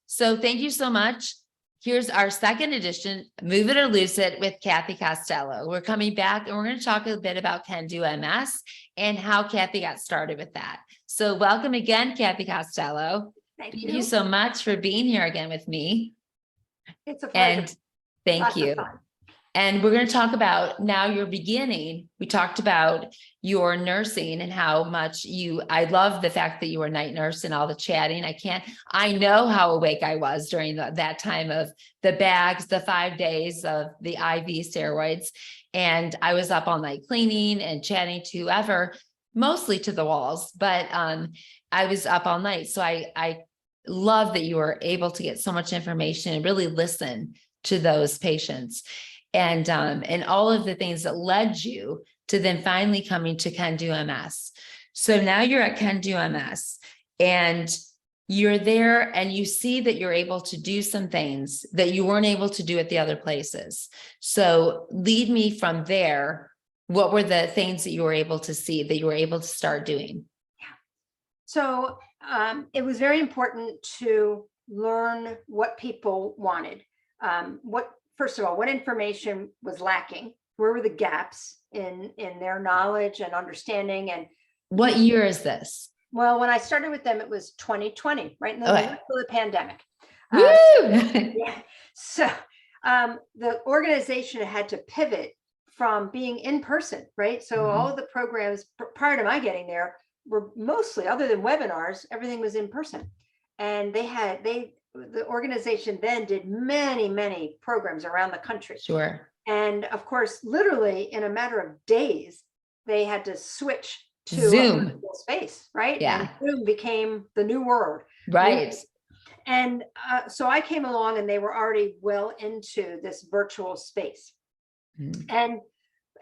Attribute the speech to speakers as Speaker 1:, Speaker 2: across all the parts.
Speaker 1: So thank you so much. Here's our second edition, Move It or Lose It with Kathy Costello. We're coming back and we're going to talk a bit about Can Do MS and how Kathy got started with that. So welcome again, Kathy Costello.
Speaker 2: Thank
Speaker 1: you so much for being here again with me.
Speaker 2: It's a pleasure.
Speaker 1: And thank you. And we're going to talk about now your beginning. We talked about your nursing and how much I love the fact that you were a night nurse and all the chatting. I know how awake I was during that time of the bags, the 5 days of the IV steroids. And I was up all night cleaning and chatting to whoever, mostly to the walls, but I was up all night. So I love that you were able to get so much information and really listen to those patients. And all of the things that led you to then finally coming to Can Do MS. So now you're at Can Do MS and you're there and you see that you're able to do some things that you weren't able to do at the other places. So lead me from there. What were the things that you were able to see that you were able to start doing?
Speaker 2: Yeah. So it was very important to learn what people wanted. First of all, what information was lacking? Where were the gaps in their knowledge and understanding? And
Speaker 1: what year is this?
Speaker 2: Well, when I started with them, it was 2020, right in the middle of the pandemic.
Speaker 1: Yeah.
Speaker 2: So the organization had to pivot from being in person, right? So all of the programs prior to my getting there were mostly, other than webinars, everything was in person. And the organization then did many programs around the country.
Speaker 1: Sure.
Speaker 2: And of course, literally in a matter of days, they had to switch to
Speaker 1: Zoom
Speaker 2: a space, right?
Speaker 1: Yeah.
Speaker 2: And Zoom became the new word.
Speaker 1: Right.
Speaker 2: And so I came along and they were already well into this virtual space. And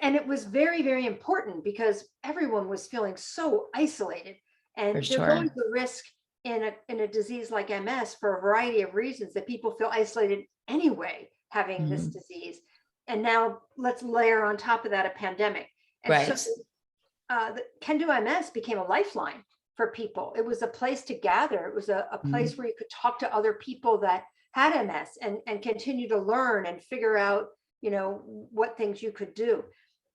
Speaker 2: it was very important because everyone was feeling so isolated. And there's always the risk in a disease like MS for a variety of reasons that people feel isolated anyway, having this disease. And now let's layer on top of that a pandemic. And so the Can Do MS became a lifeline for people. It was a place to gather. It was a place where you could talk to other people that had MS and continue to learn and figure out, what things you could do.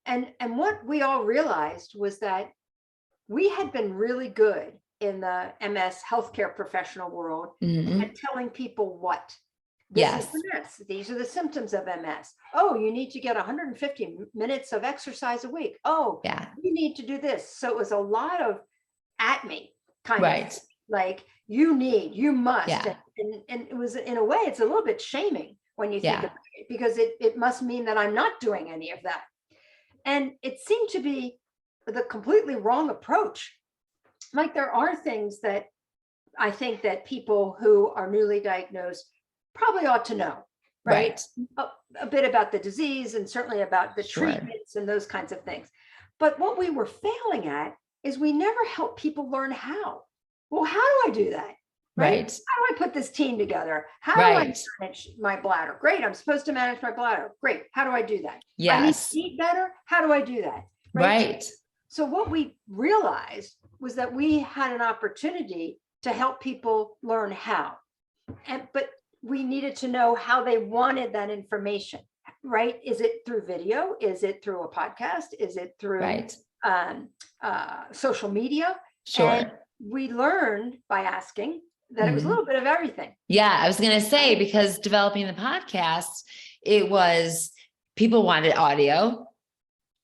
Speaker 2: And what we all realized was that we had been really good in the MS healthcare professional world at telling people what. This is MS. These are the symptoms of MS. Oh, you need to get 150 minutes of exercise a week. Oh, you need to do this. So it was a lot of at me kind of like you must. And it was, in a way, it's a little bit shaming when you think about it, because it must mean that I'm not doing any of that. And it seemed to be the completely wrong approach. Like there are things that I think that people who are newly diagnosed probably ought to know, right? A bit about the disease and certainly about the treatments and those kinds of things. But what we were failing at is we never help people learn how. Well, how do I do that? Right? How do I put this team together? How do I manage my bladder? Great, I'm supposed to manage my bladder. Great, how do I do that? I need to eat better. How do I do that? Right. So what we realized was that we had an opportunity to help people learn how, but we needed to know how they wanted that information, right? Is it through video? Is it through a podcast? Is it through social media? And we learned by asking that it was a little bit of everything.
Speaker 1: Yeah, I was going to say, because developing the podcast, it was people wanted audio.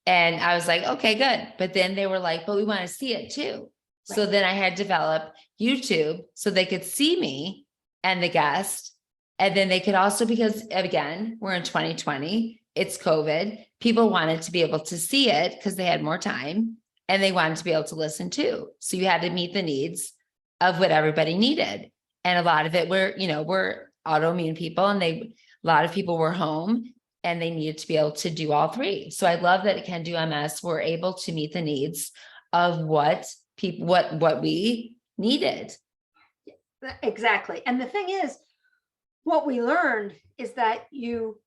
Speaker 1: And I was like, okay, good. But then they were like, but we want to see it too. So then I had developed YouTube so they could see me and the guest. And then they could also, because again, we're in 2020, it's COVID. People wanted to be able to see it because they had more time and they wanted to be able to listen too. So you had to meet the needs of what everybody needed. And a lot of it we're autoimmune people, and a lot of people were home and they needed to be able to do all three. So I love that at Can Do MS, we're able to meet the needs of what we needed.
Speaker 2: Exactly. And the thing is, what we learned is that you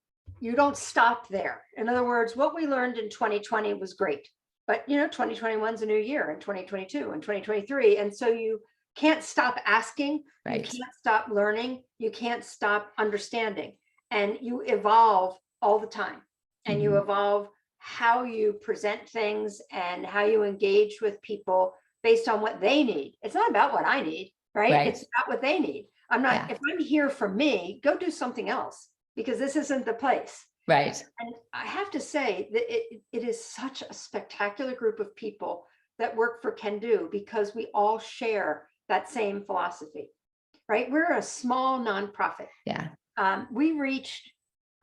Speaker 2: don't stop there. In other words, what we learned in 2020 was great, but 2021 is a new year, and 2022 and 2023. And so you can't stop asking, you
Speaker 1: Right.
Speaker 2: can't stop learning, you can't stop understanding, and you evolve all the time. And you evolve how you present things and how you engage with people based on what they need. It's not about what I need, right?
Speaker 1: Right.
Speaker 2: It's about what they need. I'm not,
Speaker 1: Yeah.
Speaker 2: if I'm here for me, go do something else, because this isn't the place.
Speaker 1: Right.
Speaker 2: And I have to say that it is such a spectacular group of people that work for Can Do, because we all share that same philosophy, right? We're a small nonprofit.
Speaker 1: Yeah.
Speaker 2: We reached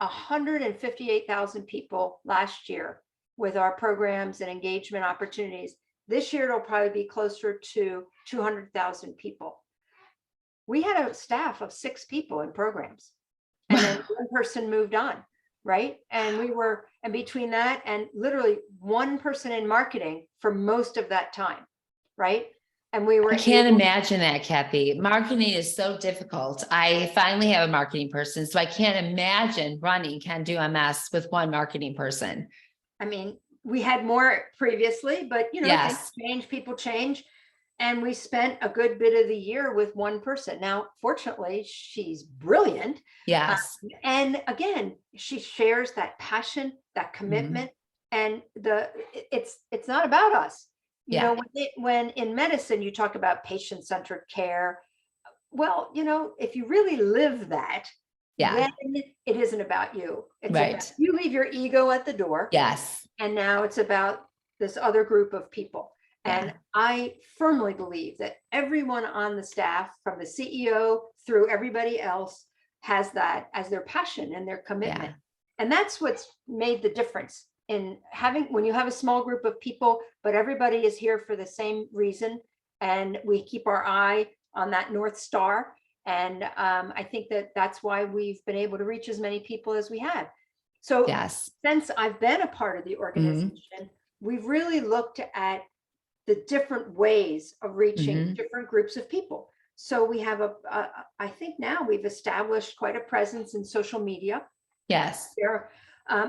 Speaker 2: 158,000 people last year with our programs and engagement opportunities. This year, it'll probably be closer to 200,000 people. We had a staff of 6 people in programs, and then one person moved on, right? And between that and literally one person in marketing for most of that time, right? And we were
Speaker 1: I can't imagine that, Kathy. Marketing is so difficult. I finally have a marketing person, so I can't imagine running Can Do MS with one marketing person.
Speaker 2: I mean, we had more previously, but
Speaker 1: Yes.
Speaker 2: things change, people change. And we spent a good bit of the year with one person. Now, fortunately, she's brilliant.
Speaker 1: Yes.
Speaker 2: And again, she shares that passion, that commitment, and it's not about us. When in medicine you talk about patient-centered care, well, if you really live that, then it isn't about you. It's about, you leave your ego at the door.
Speaker 1: Yes.
Speaker 2: And now it's about this other group of people. And I firmly believe that everyone on the staff, from the CEO through everybody else, has that as their passion and their commitment. And that's what's made the difference in when you have a small group of people, but everybody is here for the same reason. And we keep our eye on that North Star. And I think that's why we've been able to reach as many people as we have. So since I've been a part of the organization, we've really looked at the different ways of reaching different groups of people. So we have I think now we've established quite a presence in social media.
Speaker 1: Yes.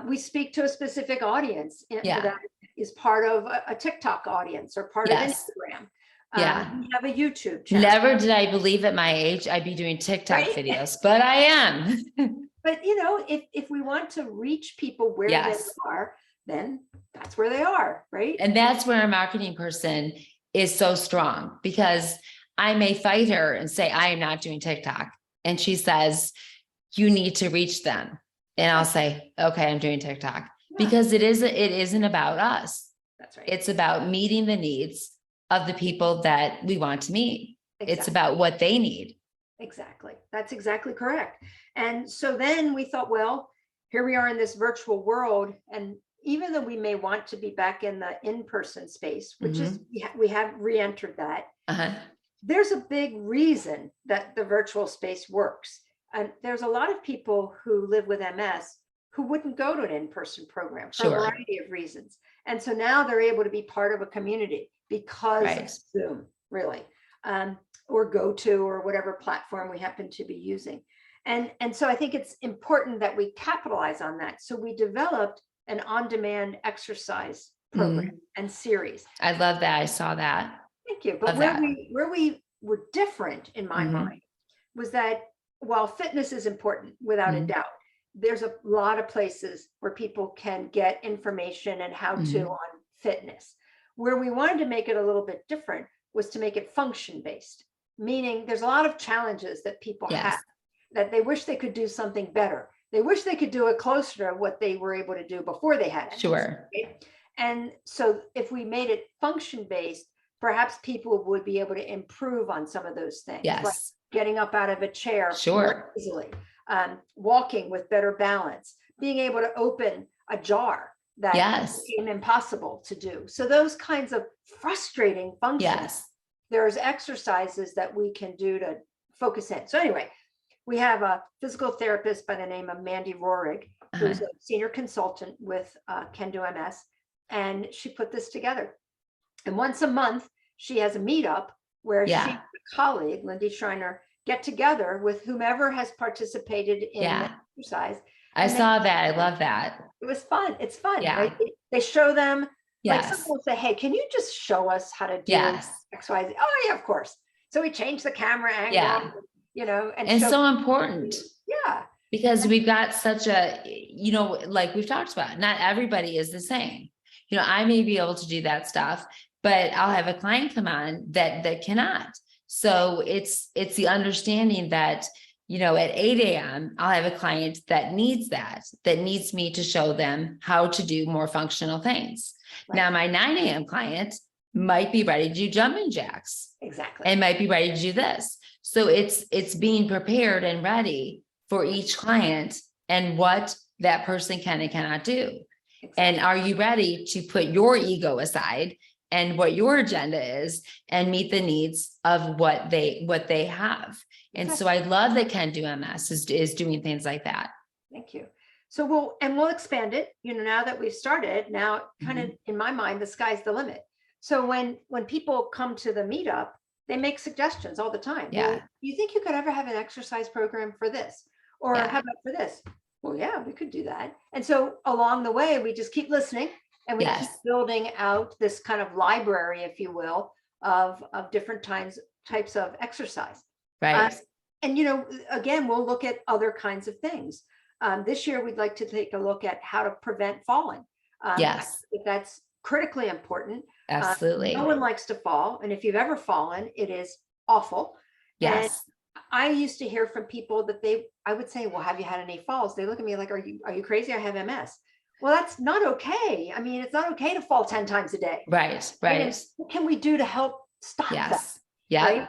Speaker 2: We speak to a specific audience that is part of a TikTok audience or part of Instagram. We have a YouTube channel.
Speaker 1: Never did I believe at my age I'd be doing TikTok videos, but I am.
Speaker 2: But if we want to reach people where they are, then that's where they are, right?
Speaker 1: And that's where a marketing person is so strong, because I may fight her and say, I am not doing TikTok. And she says, you need to reach them. And I'll say, okay, I'm doing TikTok, because it isn't about us.
Speaker 2: That's right.
Speaker 1: It's about meeting the needs of the people that we want to meet.
Speaker 2: Exactly.
Speaker 1: It's about what they need.
Speaker 2: Exactly. That's exactly correct. And so then we thought, well, here we are in this virtual world. And even though we may want to be back in the in-person space, which is, we have re-entered that, there's a big reason that the virtual space works. And there's a lot of people who live with MS who wouldn't go to an in-person program for a variety of reasons. And so now they're able to be part of a community because of Zoom, really, or GoTo or whatever platform we happen to be using. And so I think it's important that we capitalize on that. So we developed an on-demand exercise program and series.
Speaker 1: I love that. I saw that.
Speaker 2: Thank you. But where we were different in my mind was that while fitness is important, without a doubt, there's a lot of places where people can get information and how to on fitness. Where we wanted to make it a little bit different was to make it function-based, meaning there's a lot of challenges that people have that they wish they could do something better. They wish they could do it closer to what they were able to do before they had it. Right? And so if we made it function-based, perhaps people would be able to improve on some of those things. Like getting up out of a chair more easily, walking with better balance, being able to open a jar that became impossible to do. So those kinds of frustrating functions, there's exercises that we can do to focus in. So anyway, we have a physical therapist by the name of Mandy Rohrig, who's a senior consultant with Can Do MS, and she put this together. And once a month, she has a meetup where she and a colleague, Lindy Schreiner, get together with whomever has participated in the exercise.
Speaker 1: I saw that. I love that.
Speaker 2: It was fun. It's fun. Right? They show them, like someone will say, hey, can you just show us how to do X, Y, Z? Oh yeah, of course. So we changed the camera angle,
Speaker 1: Yeah. And
Speaker 2: showed,
Speaker 1: so important.
Speaker 2: yeah,
Speaker 1: Because we've got such a, like we've talked about, not everybody is the same. I may be able to do that stuff, but I'll have a client come on that cannot. So it's the understanding that, at 8 a.m., I'll have a client that needs me to show them how to do more functional things.
Speaker 2: Right.
Speaker 1: Now, my 9 a.m. client might be ready to do jumping jacks.
Speaker 2: Exactly.
Speaker 1: And might be ready to do this. So it's being prepared and ready for each client and what that person can and cannot do.
Speaker 2: Exactly.
Speaker 1: And are you ready to put your ego aside and what your agenda is and meet the needs of what they have? And so I love that Can Do MS is doing things like that.
Speaker 2: Thank you. So we'll expand it, now that we've started. Now kind of in my mind, the sky's the limit. So when people come to the meetup, they make suggestions all the time.
Speaker 1: Yeah.
Speaker 2: Well, do you think you could ever have an exercise program for this? Or
Speaker 1: Yeah.
Speaker 2: how about for this? Well, yeah, we could do that. And so along the way, we just keep listening and we keep building out this kind of library, if you will, of different types of exercise.
Speaker 1: Right.
Speaker 2: And, again, we'll look at other kinds of things. This year, we'd like to take a look at how to prevent falling.
Speaker 1: Yes.
Speaker 2: That's critically important.
Speaker 1: Absolutely.
Speaker 2: No one likes to fall. And if you've ever fallen, it is awful.
Speaker 1: Yes.
Speaker 2: And I used to hear from people that I would say, well, have you had any falls? They look at me like, are you crazy? I have MS. Well, that's not okay. I mean, it's not okay to fall 10 times a day.
Speaker 1: Right.
Speaker 2: What can we do to help stop that?
Speaker 1: Yeah.
Speaker 2: Right?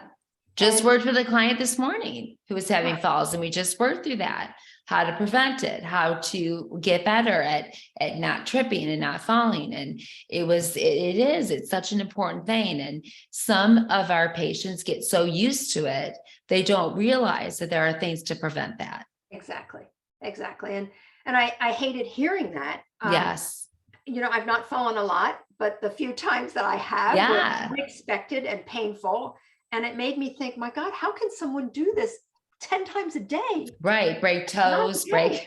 Speaker 1: Just worked with a client this morning who was having falls, and we just worked through that, how to prevent it, how to get better at not tripping and not falling. And it's such an important thing. And some of our patients get so used to it, they don't realize that there are things to prevent that.
Speaker 2: Exactly. And I hated hearing that.
Speaker 1: Yes.
Speaker 2: I've not fallen a lot, but the few times that I have were unexpected and painful. And it made me think, my God, how can someone do this 10 times a day?
Speaker 1: Right. Break toes, right.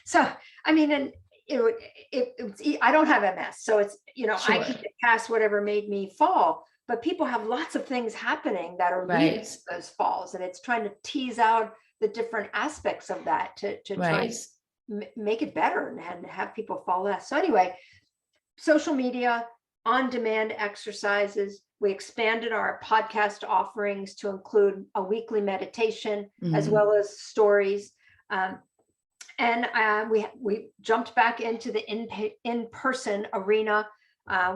Speaker 2: So, I mean, and I don't have MS. So it's, I can get past whatever made me fall, but people have lots of things happening that are leading to those falls. And it's trying to tease out the different aspects of that to try and make it better and have people fall less. So anyway, social media, on-demand exercises. We expanded our podcast offerings to include a weekly meditation as well as stories. And we jumped back into the in-person arena.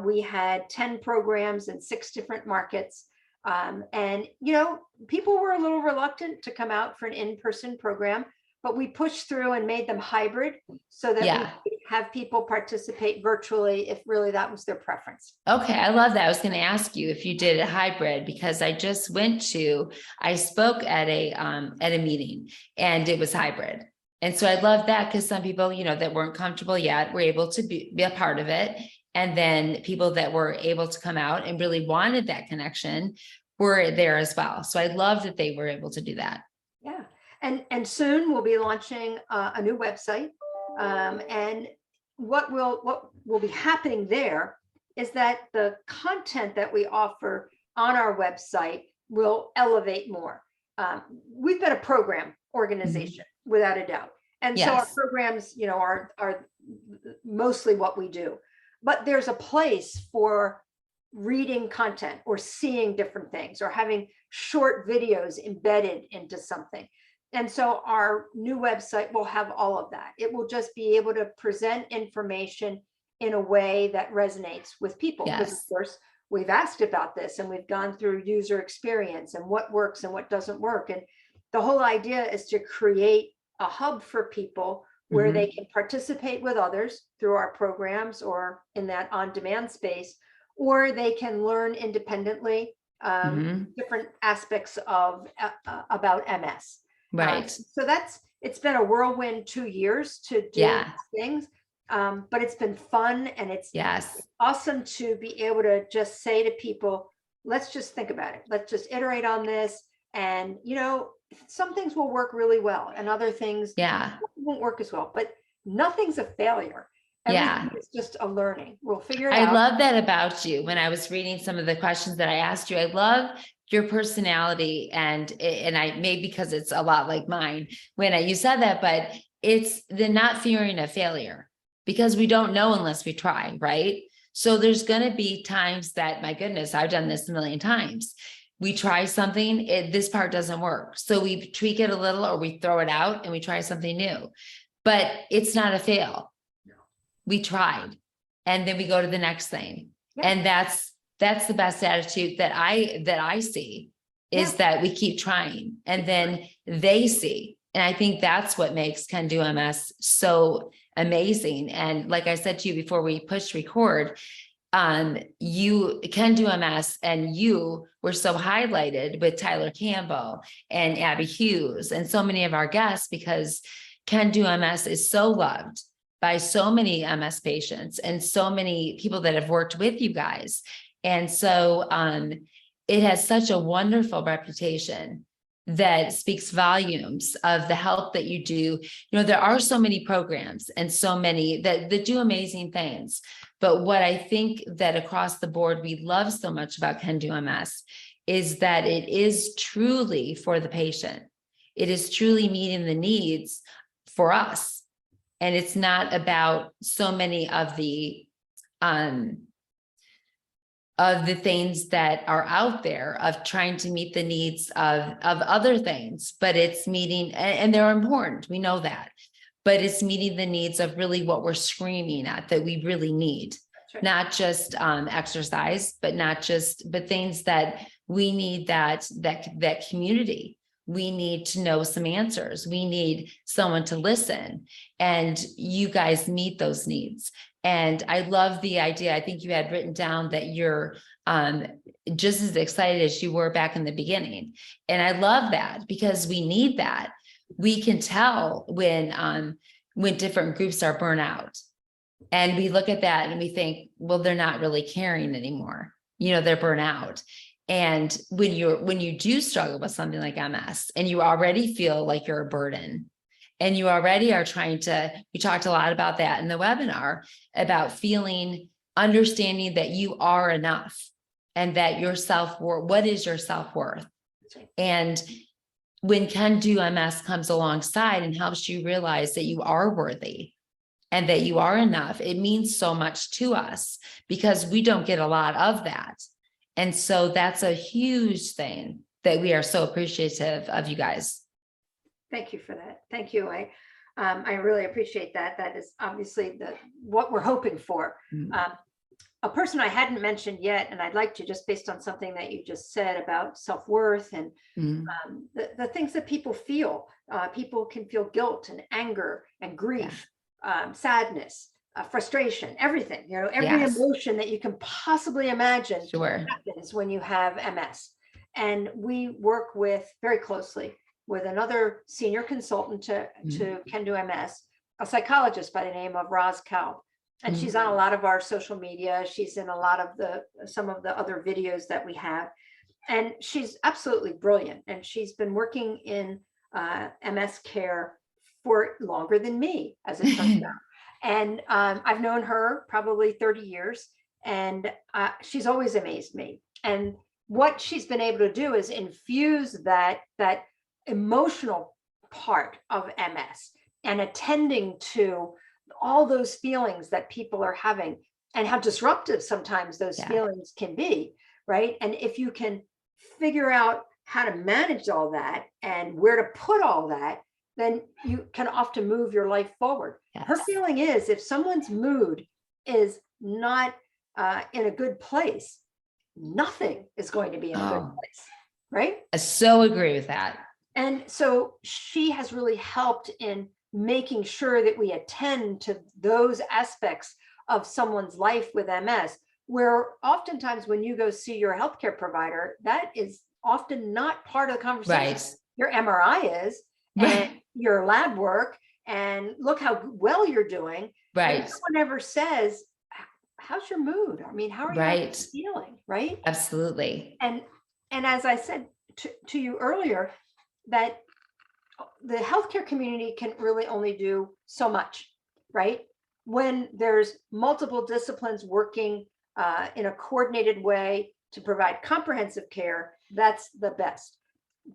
Speaker 2: We had 10 programs in 6 different markets. And, people were a little reluctant to come out for an in-person program, but we pushed through and made them hybrid so that we could have people participate virtually if really that was their preference.
Speaker 1: Okay, I love that. I was going to ask you if you did a hybrid, because I spoke at a meeting and it was hybrid. And so I love that, because some people, that weren't comfortable yet were able to be a part of it. And then people that were able to come out and really wanted that connection were there as well. So I love that they were able to do that.
Speaker 2: Yeah. And soon we'll be launching a new website. And what will be happening there is that the content that we offer on our website will elevate more. We've been a program organization without a doubt. And so our programs, are mostly what we do. But there's a place for reading content or seeing different things or having short videos embedded into something. And so our new website will have all of that. It will just be able to present information in a way that resonates with people. Because of course, we've asked about this and we've gone through user experience and what works and what doesn't work. And the whole idea is to create a hub for people where they can participate with others through our programs or in that on-demand space, or they can learn independently different aspects of about MS.
Speaker 1: Right.
Speaker 2: So it's been a whirlwind 2 years to do these things, but it's been fun and it's awesome to be able to just say to people, let's just think about it. Let's just iterate on this. And, some things will work really well and other things won't work as well, but nothing's a failure.
Speaker 1: Yeah.
Speaker 2: Everything is just a learning. We'll figure it
Speaker 1: I
Speaker 2: out.
Speaker 1: love that about you. When I was reading some of the questions that I asked you, I love your personality, and I maybe because it's a lot like mine when you said that, but it's the not fearing a failure, because we don't know unless we try, right? So there's going to be times that, my goodness, I've done this a million times. We try something, this part doesn't work. So we tweak it a little, or we throw it out and we try something new, but it's not a fail. We tried, and then we go to the next thing.
Speaker 2: Yeah.
Speaker 1: And that's the best attitude that I see, is that we keep trying, and then they see. And I think that's what makes Can Do MS so amazing. And like I said to you before we pushed record, you Can Do MS, and you were so highlighted with Tyler Campbell and Abby Hughes and so many of our guests, because Can Do MS is so loved by so many MS patients and so many people that have worked with you guys. And so it has such a wonderful reputation that speaks volumes of the help that you do. You know, there are so many programs and so many that do amazing things. But what I think that across the board we love so much about Can Do MS is that it is truly for the patient. It is truly meeting the needs for us. And it's not about so many of the things that are out there of trying to meet the needs of other things, but it's meeting, and they're important, we know that, but it's meeting the needs of really what we're screaming at that we really need. Right. Not just exercise, but things that we need, that community. We need to know some answers. We need someone to listen, and you guys meet those needs. And I love the idea. I think you had written down that you're just as excited as you were back in the beginning. And I love that, because we need that. We can tell when different groups are burnt out, and we look at that and we think, well, they're not really caring anymore. You know, they're burnt out. And when you do struggle with something like MS, and you already feel like you're a burden, and you already are trying to, we talked a lot about that in the webinar, about understanding that you are enough, and that your self-worth, what is your self-worth? And when Can Do MS comes alongside and helps you realize that you are worthy and that you are enough, it means so much to us, because we don't get a lot of that. And so that's a huge thing that we are so appreciative of you guys.
Speaker 2: Thank you for that. Thank you. I really appreciate that. That is obviously what we're hoping for. A person I hadn't mentioned yet, and I'd like to, just based on something that you just said about self-worth and the things that people feel. People can feel guilt and anger and grief, sadness, frustration, everything, you know, every emotion that you can possibly imagine happens when you have MS. And we work very closely with another senior consultant to Can Do MS, a psychologist by the name of Roz Kalb. And she's on a lot of our social media. She's in a lot of some of the other videos that we have. And she's absolutely brilliant. And she's been working in MS care for longer than me, as it turns out. And I've known her probably 30 years, and she's always amazed me. And what she's been able to do is infuse that emotional part of MS, and attending to all those feelings that people are having, and how disruptive sometimes those feelings can be, right? And if you can figure out how to manage all that and where to put all that, then you can often move your life forward. Her feeling is, if someone's mood is not in a good place, nothing is going to be in a good place, right?
Speaker 1: I so agree with that.
Speaker 2: And so she has really helped in making sure that we attend to those aspects of someone's life with MS, where oftentimes when you go see your healthcare provider, that is often not part of the conversation.
Speaker 1: Right.
Speaker 2: Your MRI is, and your lab work, and look how well you're doing.
Speaker 1: Right.
Speaker 2: No one ever says, how's your mood? I mean, how are you feeling? Right.
Speaker 1: Absolutely.
Speaker 2: And as I said to you earlier, that the healthcare community can really only do so much, right? when there's multiple disciplines working in a coordinated way to provide comprehensive care, that's the best.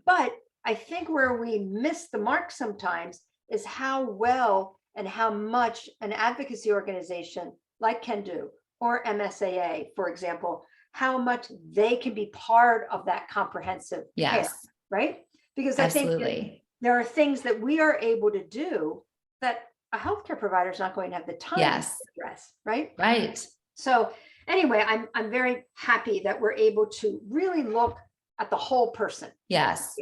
Speaker 2: But I think where we miss the mark sometimes is how well and how much an advocacy organization like Can Do or MSAA, for example, how much they can be part of that comprehensive care,
Speaker 1: Yes,
Speaker 2: right? Because I think that
Speaker 1: absolutely.
Speaker 2: there are things that we are able to do that a healthcare provider is not going to have the time to
Speaker 1: Yes,
Speaker 2: address, right?
Speaker 1: right.
Speaker 2: So anyway, I'm very happy that we're able to really look at the whole person.
Speaker 1: Yes.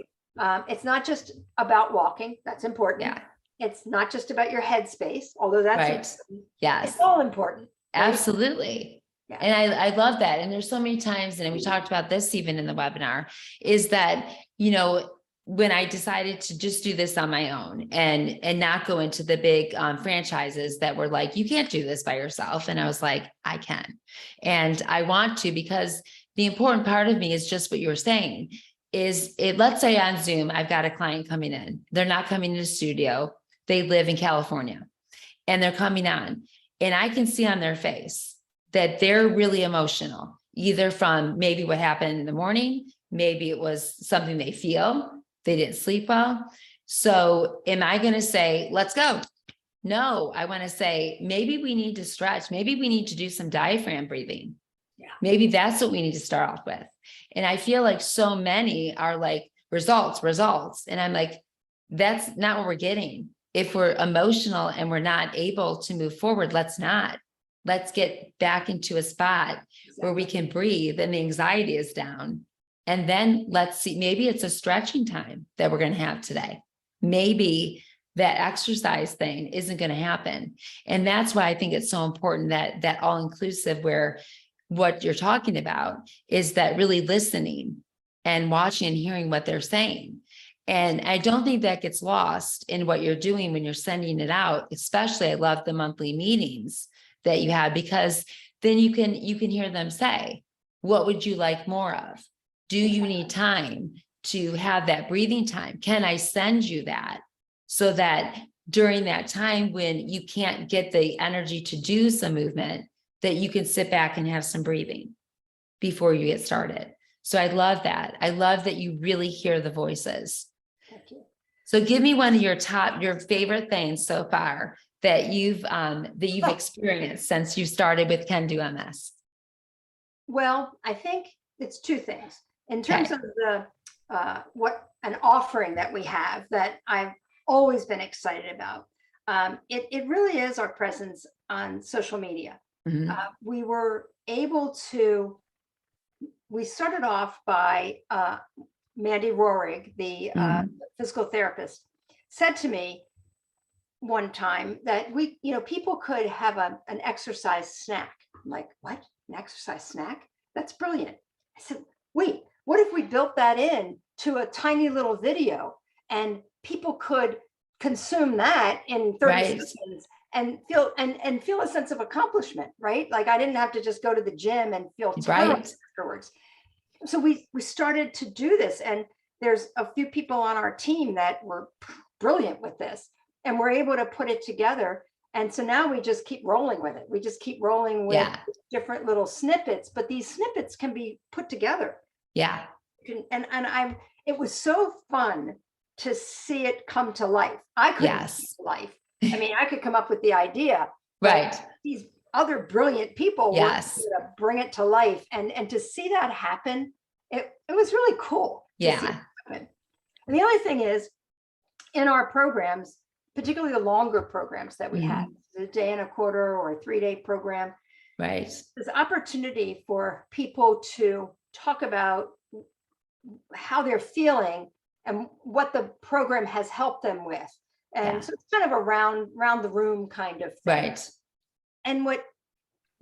Speaker 2: It's not just about walking, that's important.
Speaker 1: Yeah.
Speaker 2: It's not just about your headspace, although that's
Speaker 1: Right.
Speaker 2: important.
Speaker 1: Yes.
Speaker 2: It's all important. Right?
Speaker 1: Absolutely.
Speaker 2: Yeah.
Speaker 1: And I love that. And there's so many times, and we talked about this even in the webinar, is that, you know, when I decided to just do this on my own and not go into the big franchises that were like, you can't do this by yourself. And I was like, I can. And I want to, because the important part of me is just what you were saying is it, let's say on Zoom, I've got a client coming in, they're not coming to the studio. They live in California and they're coming on, and I can see on their face that they're really emotional, either from maybe what happened in the morning, maybe it was something they feel, they didn't sleep well. So am I going to say, let's go? No, I want to say, maybe we need to stretch. Maybe we need to do some diaphragm breathing.
Speaker 2: Yeah.
Speaker 1: Maybe that's what we need to start off with. And I feel like so many are like results. And I'm like, that's not what we're getting. If we're emotional and we're not able to move forward, let's get back into a spot where we can breathe and the anxiety is down. And then let's see, maybe it's a stretching time that we're going to have today. Maybe that exercise thing isn't going to happen. And that's why I think it's so important that all-inclusive, where what you're talking about is that really listening and watching and hearing what they're saying. And I don't think that gets lost in what you're doing when you're sending it out. Especially, I love the monthly meetings that you have, because then you can hear them say, what would you like more of? Do you need time to have that breathing time? Can I send you that so that during that time when you can't get the energy to do some movement, that you can sit back and have some breathing before you get started? So I love that. I love that you really hear the voices.
Speaker 2: Thank you.
Speaker 1: So give me one of your favorite things so far that you've experienced since you started with Can Do MS.
Speaker 2: Well, I think it's two things. In terms of the what an offering that we have that I've always been excited about, it really is our presence on social media.
Speaker 1: Mhm.
Speaker 2: We were able to, we started off by Mandy Rohrig, the physical therapist, said to me one time that people could have an exercise snack. I'm like, what? An exercise snack? That's brilliant. I said, wait, what if we built that in to a tiny little video and people could consume that in 30 seconds and feel a sense of accomplishment, right? Like I didn't have to just go to the gym and feel terrible afterwards. So we started to do this, and there's a few people on our team that were brilliant with this, and we're able to put it together. And so now we just keep rolling with it. We just keep rolling with different little snippets, but these snippets can be put together.
Speaker 1: Yeah.
Speaker 2: And it was so fun to see it come to life. I couldn't see it to life. I mean, I could come up with the idea,
Speaker 1: right?
Speaker 2: These other brilliant people were to bring it to life, and to see that happen, it was really cool.
Speaker 1: Yeah.
Speaker 2: And the other thing is, in our programs, particularly the longer programs that we have, a day and a quarter or a 3-day program,
Speaker 1: right?
Speaker 2: There's opportunity for people to talk about how they're feeling and what the program has helped them with. And so it's kind of a round the room kind of thing.
Speaker 1: Right.
Speaker 2: And what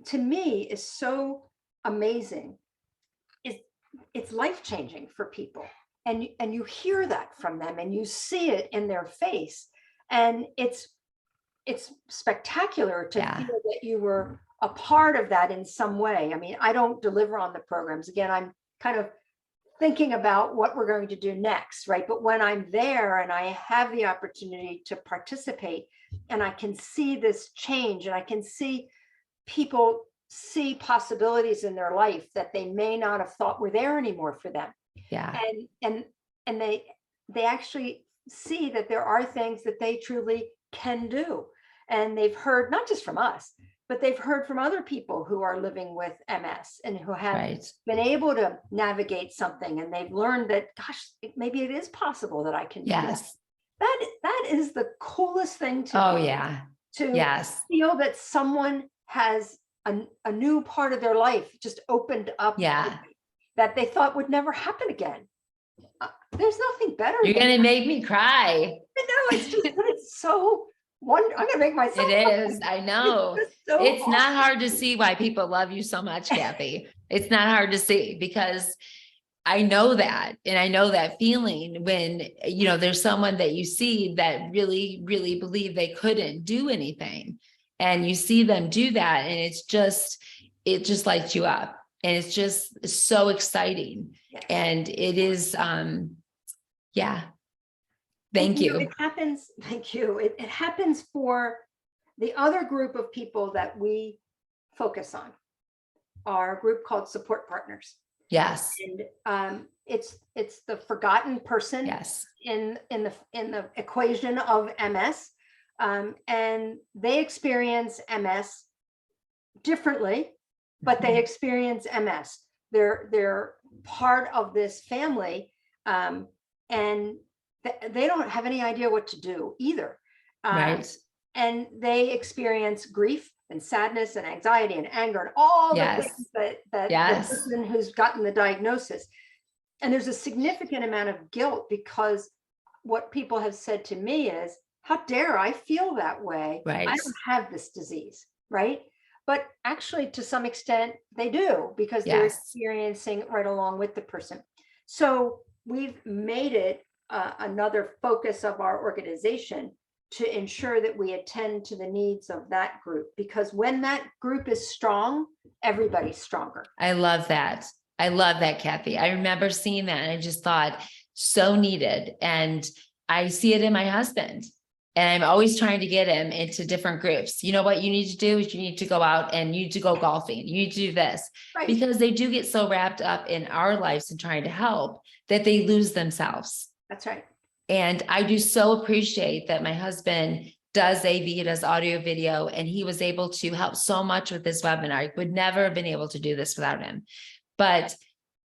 Speaker 2: to me is so amazing is it's life-changing for people. And you hear that from them and you see it in their face. And it's spectacular to feel that you were a part of that in some way. I mean, I don't deliver on the programs. Again, I'm kind of thinking about what we're going to do next, right? But when I'm there and I have the opportunity to participate, and I can see this change, and I can see people see possibilities in their life that they may not have thought were there anymore for them.
Speaker 1: Yeah.
Speaker 2: And they actually see that there are things that they truly can do. And they've heard not just from us, but they've heard from other people who are living with MS and who have
Speaker 1: Right.
Speaker 2: been able to navigate something, and they've learned that, gosh, maybe it is possible that I can do that.
Speaker 1: Yes.
Speaker 2: That is the coolest thing to
Speaker 1: Oh
Speaker 2: me,
Speaker 1: yeah.
Speaker 2: to
Speaker 1: Yes.
Speaker 2: feel that someone has a new part of their life just opened up,
Speaker 1: Yeah.
Speaker 2: that they thought would never happen again. There's nothing better.
Speaker 1: You're
Speaker 2: than
Speaker 1: going to make me cry.
Speaker 2: I know, it's just, but it's so wonderful. I'm going to make myself.
Speaker 1: It is. I know.
Speaker 2: It's just so
Speaker 1: It's not
Speaker 2: awesome.
Speaker 1: hard to see why people love you so much, Kathy. It's not hard to see, because I know that. And I know that feeling when, you know, there's someone that you see that really, really believe they couldn't do anything. And you see them do that. And it just lights you up. And it's just so exciting.
Speaker 2: Yes.
Speaker 1: And it is, yeah. Thank
Speaker 2: And,
Speaker 1: you.
Speaker 2: it happens. Thank you. It happens for the other group of people that we focus on, our group called support partners.
Speaker 1: Yes.
Speaker 2: And it's the forgotten person.
Speaker 1: Yes.
Speaker 2: In the equation of MS, and they experience MS differently, but they experience MS. They're part of this family, and they don't have any idea what to do either.
Speaker 1: Right.
Speaker 2: And they experience grief and sadness and anxiety and anger and all the things that the person who's gotten the diagnosis. And there's a significant amount of guilt, because what people have said to me is, how dare I feel that way?
Speaker 1: Right.
Speaker 2: I don't have this disease, right? But actually, to some extent, they do, because they're experiencing it right along with the person. So we've made it another focus of our organization to ensure that we attend to the needs of that group, because when that group is strong, everybody's stronger.
Speaker 1: I love that. I love that, Kathy. I remember seeing that and I just thought, so needed. And I see it in my husband, and I'm always trying to get him into different groups. You know what you need to do is you need to go out and you need to go golfing. You need to do this,
Speaker 2: Right.
Speaker 1: Because they do get so wrapped up in our lives and trying to help that they lose themselves.
Speaker 2: That's right.
Speaker 1: And I do so appreciate that my husband does AV, does audio video, and he was able to help so much with this webinar. I would never have been able to do this without him, but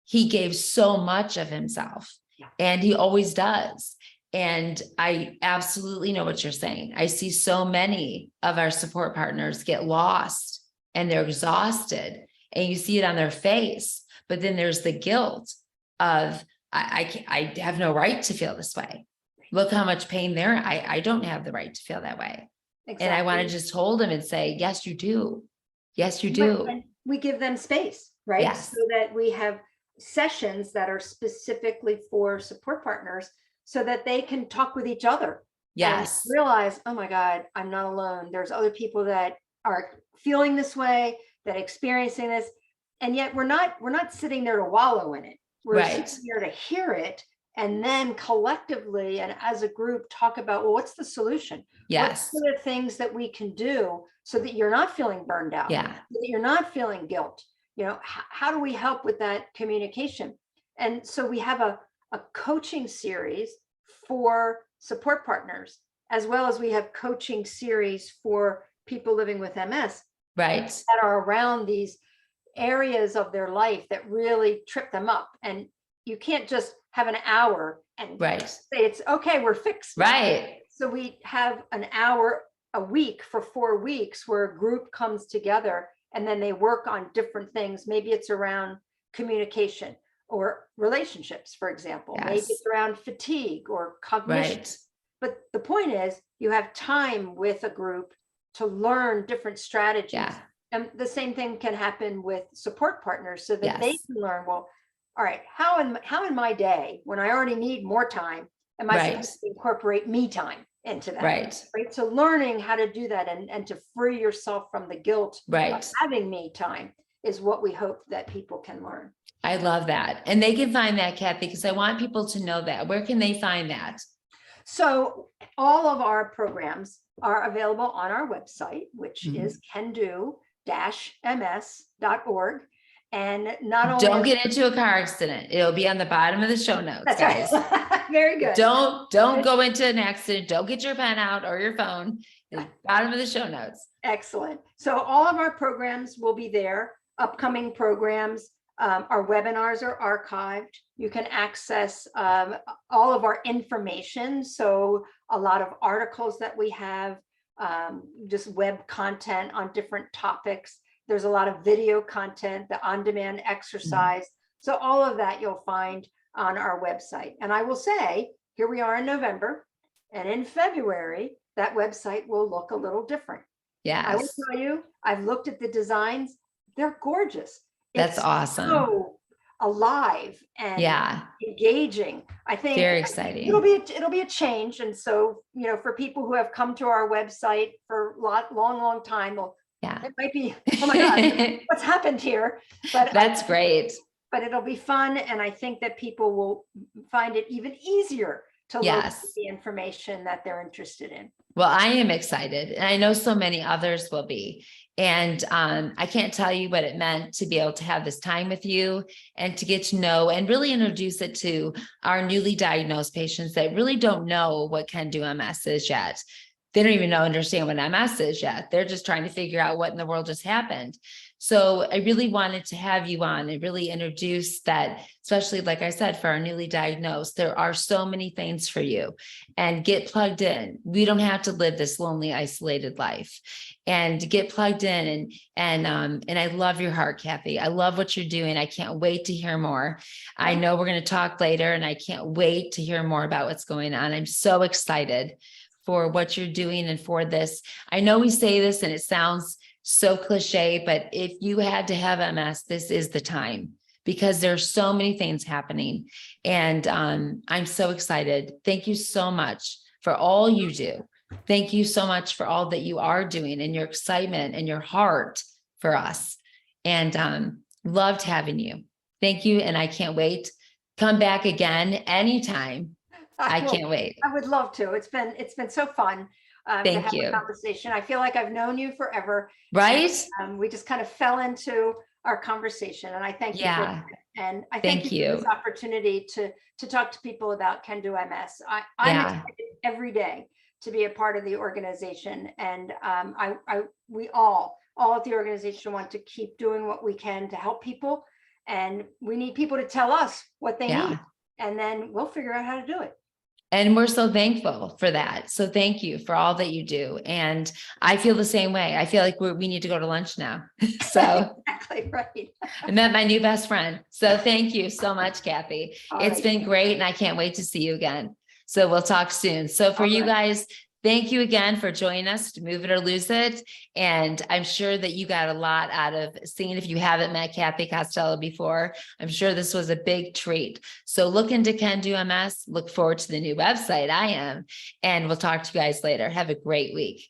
Speaker 1: he gave so much of himself.
Speaker 2: Yeah.
Speaker 1: And he always does. And I absolutely know what you're saying. I see so many of our support partners get lost and they're exhausted, and you see it on their face, but then there's the guilt of, I have no right to feel this way. Look how much pain there. I don't have the right to feel that way. Exactly. And I want to just hold them and say, yes, you do. Yes, you do.
Speaker 2: And we give them space, right?
Speaker 1: Yes.
Speaker 2: So that we have sessions that are specifically for support partners, so that they can talk with each other.
Speaker 1: Yes.
Speaker 2: And realize, oh my God, I'm not alone. There's other people that are feeling this way, that are experiencing this. And yet we're not sitting there to wallow in it. We're sitting here to hear it, and then collectively and as a group talk about, well, what's the solution?
Speaker 1: Yes.
Speaker 2: What are the things that we can do so that you're not feeling burned out?
Speaker 1: Yeah.
Speaker 2: So that you're not feeling guilt. You know, how do we help with that communication? And so we have a coaching series for support partners, as well as we have coaching series for people living with MS.
Speaker 1: Right.
Speaker 2: That are around these areas of their life that really trip them up. And you can't just have an hour and say it's okay, we're fixed.
Speaker 1: Right.
Speaker 2: So we have an hour a week for 4 weeks where a group comes together, and then they work on different things. Maybe it's around communication or relationships, for example. Maybe it's around fatigue or cognition. But the point is, you have time with a group to learn different strategies.
Speaker 1: Yeah.
Speaker 2: And the same thing can happen with support partners, so that they can learn, well, all right, how in my day, when I already need more time, am I supposed to incorporate me time into that? Right. So learning how to do that and to free yourself from the guilt of having me time is what we hope that people can learn.
Speaker 1: I love that. And they can find that, Kathy, because I want people to know that. Where can they find that?
Speaker 2: So all of our programs are available on our website, which is can-do-ms.org. And not only
Speaker 1: Don't get into a car accident. It'll be on the bottom of the show notes,
Speaker 2: that's
Speaker 1: guys.
Speaker 2: right. Very good.
Speaker 1: Don't go into an accident. Don't get your pen out or your phone. The bottom of the show notes.
Speaker 2: Excellent. So all of our programs will be there. Upcoming programs, our webinars are archived. You can access all of our information. So a lot of articles that we have, just web content on different topics. There's a lot of video content, the on-demand exercise. So all of that you'll find on our website. And I will say, here we are in November, and in February, that website will look a little different.
Speaker 1: Yes.
Speaker 2: I will tell you, I've looked at the designs. They're gorgeous.
Speaker 1: That's awesome.
Speaker 2: So alive and engaging. I think
Speaker 1: very exciting.
Speaker 2: It'll be a change. And so, you know, for people who have come to our website for long time, well, it might be, oh my God, what's happened here? But
Speaker 1: that's great.
Speaker 2: But it'll be fun. And I think that people will find it even easier to look at the information that they're interested in.
Speaker 1: Well, I am excited, and I know so many others will be. And I can't tell you what it meant to be able to have this time with you and to get to know and really introduce it to our newly diagnosed patients that really don't know what can-do MS is yet. They don't even understand what MS is yet. They're just trying to figure out what in the world just happened. So I really wanted to have you on and really introduce that, especially like I said, for our newly diagnosed, there are so many things for you, and get plugged in. We don't have to live this lonely, isolated life, and get plugged in. And I love your heart, Kathy. I love what you're doing. I can't wait to hear more. I know we're going to talk later, and I can't wait to hear more about what's going on. I'm so excited for what you're doing and for this. I know we say this and it sounds so cliche, but if you had to have MS, this is the time, because there's so many things happening. And I'm so excited. Thank you so much for all you do. Thank you so much for all that you are doing and your excitement and your heart for us. And loved having you. Thank you. And I can't wait. Come back again anytime. I can't wait.
Speaker 2: I would love to. It's been so fun. To have a conversation. I feel like I've known you forever.
Speaker 1: Right.
Speaker 2: And, we just kind of fell into our conversation, and I thank you. For that. And I thank you for this opportunity to talk to people about can-do MS. I'm excited every day to be a part of the organization, and we all at the organization want to keep doing what we can to help people, and we need people to tell us what they need, and then we'll figure out how to do it.
Speaker 1: And we're so thankful for that. So thank you for all that you do. And I feel the same way. I feel like we need to go to lunch now. So
Speaker 2: exactly right.
Speaker 1: I met my new best friend. So thank you so much, Kathy. It's been great. And I can't wait to see you again. So we'll talk soon. So for you guys, thank you again for joining us to Move It or Lose It. And I'm sure that you got a lot out of seeing, if you haven't met Kathy Costello before, I'm sure this was a big treat. So look into can-do MS, look forward to the new website. I am, and we'll talk to you guys later. Have a great week.